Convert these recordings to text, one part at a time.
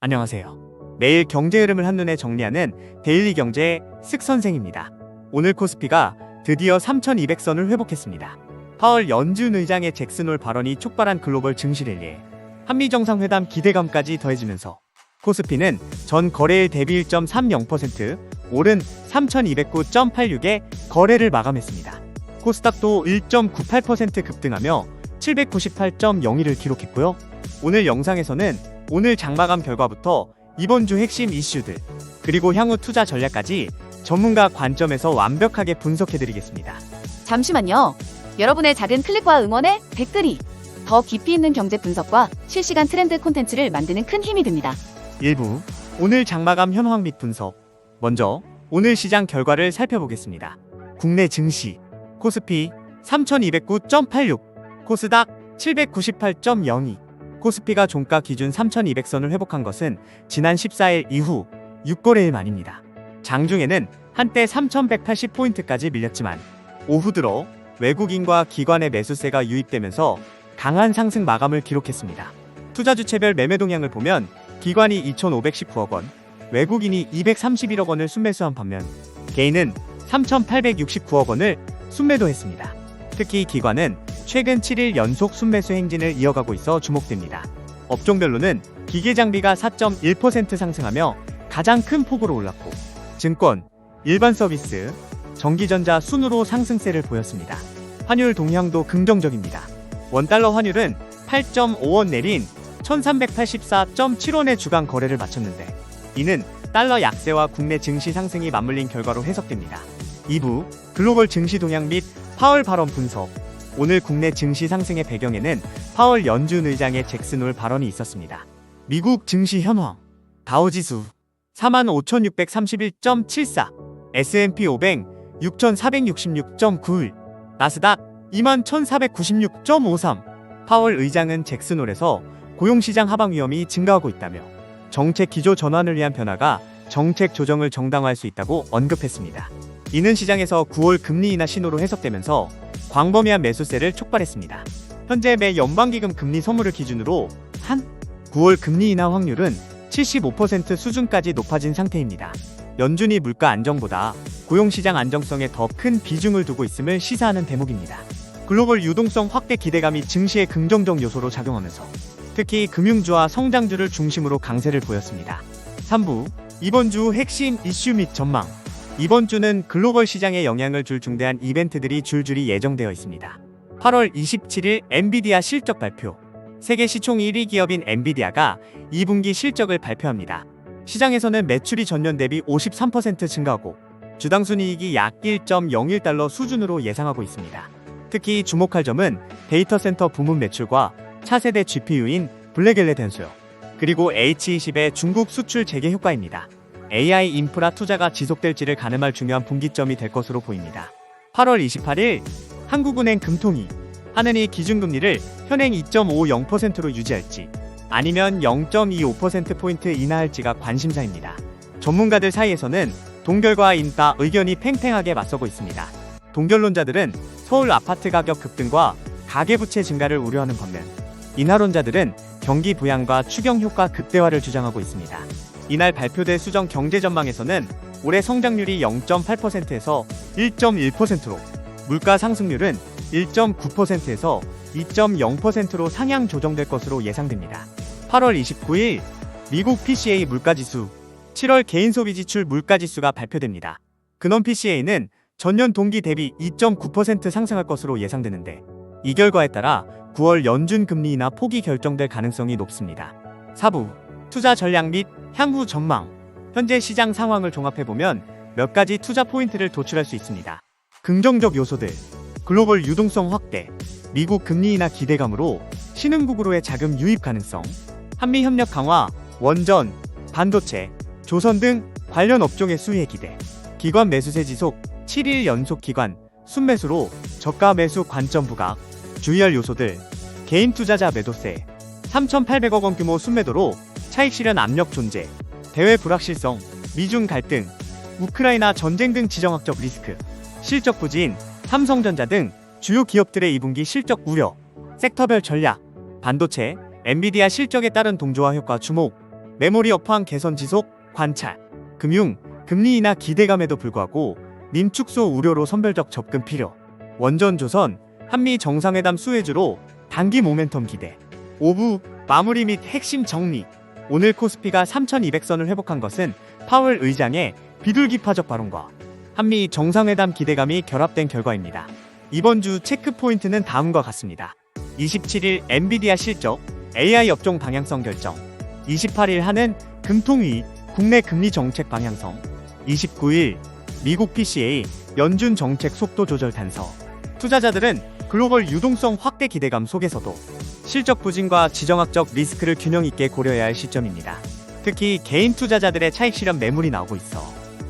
안녕하세요. 매일 경제 흐름을 한눈에 정리하는 데일리 경제의 쓱 선생입니다. 오늘 코스피가 드디어 3,200선을 회복했습니다. 파월 연준 의장의 잭슨 홀 발언이 촉발한 글로벌 증시 랠리에 한미정상회담 기대감까지 더해지면서 코스피는 전 거래일 대비 1.30% 오른 3,209.86에 거래를 마감했습니다. 코스닥도 1.98% 급등하며 798.02를 기록했고요. 오늘 영상에서는 오늘 장마감 결과부터 이번 주 핵심 이슈들, 그리고 향후 투자 전략까지 전문가 관점에서 완벽하게 분석해드리겠습니다. 잠시만요. 여러분의 작은 클릭과 응원에 댓글이 더 깊이 있는 경제 분석과 실시간 트렌드 콘텐츠를 만드는 큰 힘이 됩니다. 1부, 오늘 장마감 현황 및 분석. 먼저 오늘 시장 결과를 살펴보겠습니다. 국내 증시, 코스피 3,209.86, 코스닥 798.02. 코스피가 종가 기준 3,200선을 회복한 것은 지난 14일 이후 6거래일 만입니다. 장중에는 한때 3,180포인트까지 밀렸지만 오후 들어 외국인과 기관의 매수세가 유입되면서 강한 상승 마감을 기록했습니다. 투자주체별 매매 동향을 보면 기관이 2,519억 원, 외국인이 231억 원을 순매수한 반면 개인은 3,869억 원을 순매도했습니다. 특히 기관은 최근 7일 연속 순매수 행진을 이어가고 있어 주목됩니다. 업종별로는 기계장비가 4.1% 상승하며 가장 큰 폭으로 올랐고 증권, 일반 서비스, 전기전자 순으로 상승세를 보였습니다. 환율 동향도 긍정적입니다. 원달러 환율은 8.5원 내린 1384.7원의 주간 거래를 마쳤는데 이는 달러 약세와 국내 증시 상승이 맞물린 결과로 해석됩니다. 2부, 글로벌 증시 동향 및 파월 발언 분석. 오늘 국내 증시 상승의 배경에는 파월 연준 의장의 잭슨 홀 발언이 있었습니다. 미국 증시 현황. 다우지수 45,631.74, S&P 500 6,466.91, 나스닥 21,496.53. 파월 의장은 잭슨 홀에서 고용시장 하방 위험이 증가하고 있다며 정책 기조 전환을 위한 변화가 정책 조정을 정당화할 수 있다고 언급했습니다. 이는 시장에서 9월 금리 인하 신호로 해석되면서 광범위한 매수세를 촉발했습니다. 현재 매 연방기금 금리 선물을 기준으로 한 9월 금리 인하 확률은 75% 수준까지 높아진 상태입니다. 연준이 물가 안정보다 고용시장 안정성에 더 큰 비중을 두고 있음을 시사하는 대목입니다. 글로벌 유동성 확대 기대감이 증시의 긍정적 요소로 작용하면서 특히 금융주와 성장주를 중심으로 강세를 보였습니다. 3부, 이번 주 핵심 이슈 및 전망. 이번 주는 글로벌 시장에 영향을 줄 중대한 이벤트들이 줄줄이 예정되어 있습니다. 8월 27일 엔비디아 실적 발표. 세계 시총 1위 기업인 엔비디아가 2분기 실적을 발표합니다. 시장에서는 매출이 전년 대비 53% 증가하고 주당 순이익이 약 1.01달러 수준으로 예상하고 있습니다. 특히 주목할 점은 데이터 센터 부문 매출과 차세대 GPU인 블랙엘레 덴소요, 그리고 H20의 중국 수출 재개 효과입니다. AI 인프라 투자가 지속될지를 가늠할 중요한 분기점이 될 것으로 보입니다. 8월 28일 한국은행 금통위 하느니 기준금리를 현행 2.50%로 유지할지 아니면 0.25%포인트 인하할지가 관심사입니다. 전문가들 사이에서는 동결과 인하 의견이 팽팽하게 맞서고 있습니다. 동결론자들은 서울 아파트 가격 급등과 가계부채 증가를 우려하는 반면 인하론자들은 경기 부양과 추경 효과 극대화를 주장하고 있습니다. 이날 발표될 수정 경제 전망에서는 올해 성장률이 0.8%에서 1.1%로, 물가 상승률은 1.9%에서 2.0%로 상향 조정될 것으로 예상됩니다. 8월 29일 미국 PCA 물가지수, 7월 개인소비지출 물가지수가 발표됩니다. 근원 PCA는 전년 동기 대비 2.9% 상승할 것으로 예상되는데 이 결과에 따라 9월 연준 금리 인하 폭이 결정될 가능성이 높습니다. 4부, 투자 전략 및 향후 전망. 현재 시장 상황을 종합해보면 몇 가지 투자 포인트를 도출할 수 있습니다. 긍정적 요소들, 글로벌 유동성 확대, 미국 금리 인하 기대감으로 신흥국으로의 자금 유입 가능성, 한미 협력 강화, 원전, 반도체, 조선 등 관련 업종의 수혜 기대, 기관 매수세 지속, 7일 연속 기관 순매수로 저가 매수 관점 부각. 주의할 요소들, 개인 투자자 매도세, 3,800억 원 규모 순매도로 차익 실현 압력 존재, 대외 불확실성, 미중 갈등, 우크라이나 전쟁 등 지정학적 리스크, 실적 부진, 삼성전자 등 주요 기업들의 2분기 실적 우려, 섹터별 전략, 반도체, 엔비디아 실적에 따른 동조화 효과 주목, 메모리 업황 개선 지속, 관찰, 금융, 금리 인하 기대감에도 불구하고 민 축소 우려로 선별적 접근 필요. 원전 조선, 한미 정상회담 수혜주로 단기 모멘텀 기대. 5부 마무리 및 핵심 정리. 오늘 코스피가 3200선을 회복한 것은 파월 의장의 비둘기파적 발언과 한미 정상회담 기대감이 결합된 결과입니다. 이번 주 체크 포인트는 다음과 같습니다. 27일 엔비디아 실적, AI 업종 방향성 결정. 28일 한은 금통위 국내 금리 정책 방향성. 29일 미국 PCA 연준 정책 속도 조절 단서. 투자자들은 글로벌 유동성 확대 기대감 속에서도 실적 부진과 지정학적 리스크를 균형 있게 고려해야 할 시점입니다. 특히 개인 투자자들의 차익 실현 매물이 나오고 있어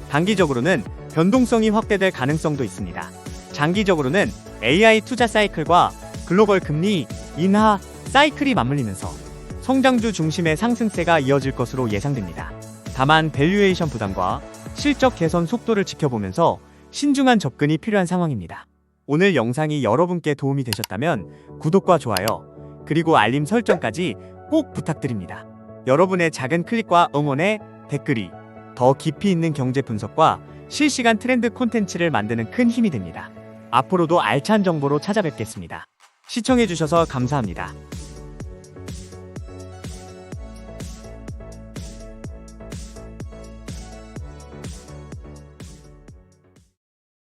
단기적으로는 변동성이 확대될 가능성도 있습니다. 장기적으로는 AI 투자 사이클과 글로벌 금리 인하 사이클이 맞물리면서 성장주 중심의 상승세가 이어질 것으로 예상됩니다. 다만 밸류에이션 부담과 실적 개선 속도를 지켜보면서 신중한 접근이 필요한 상황입니다. 오늘 영상이 여러분께 도움이 되셨다면 구독과 좋아요, 그리고 알림 설정까지 꼭 부탁드립니다. 여러분의 작은 클릭과 응원에 댓글이 더 깊이 있는 경제 분석과 실시간 트렌드 콘텐츠를 만드는 큰 힘이 됩니다. 앞으로도 알찬 정보로 찾아뵙겠습니다. 시청해주셔서 감사합니다.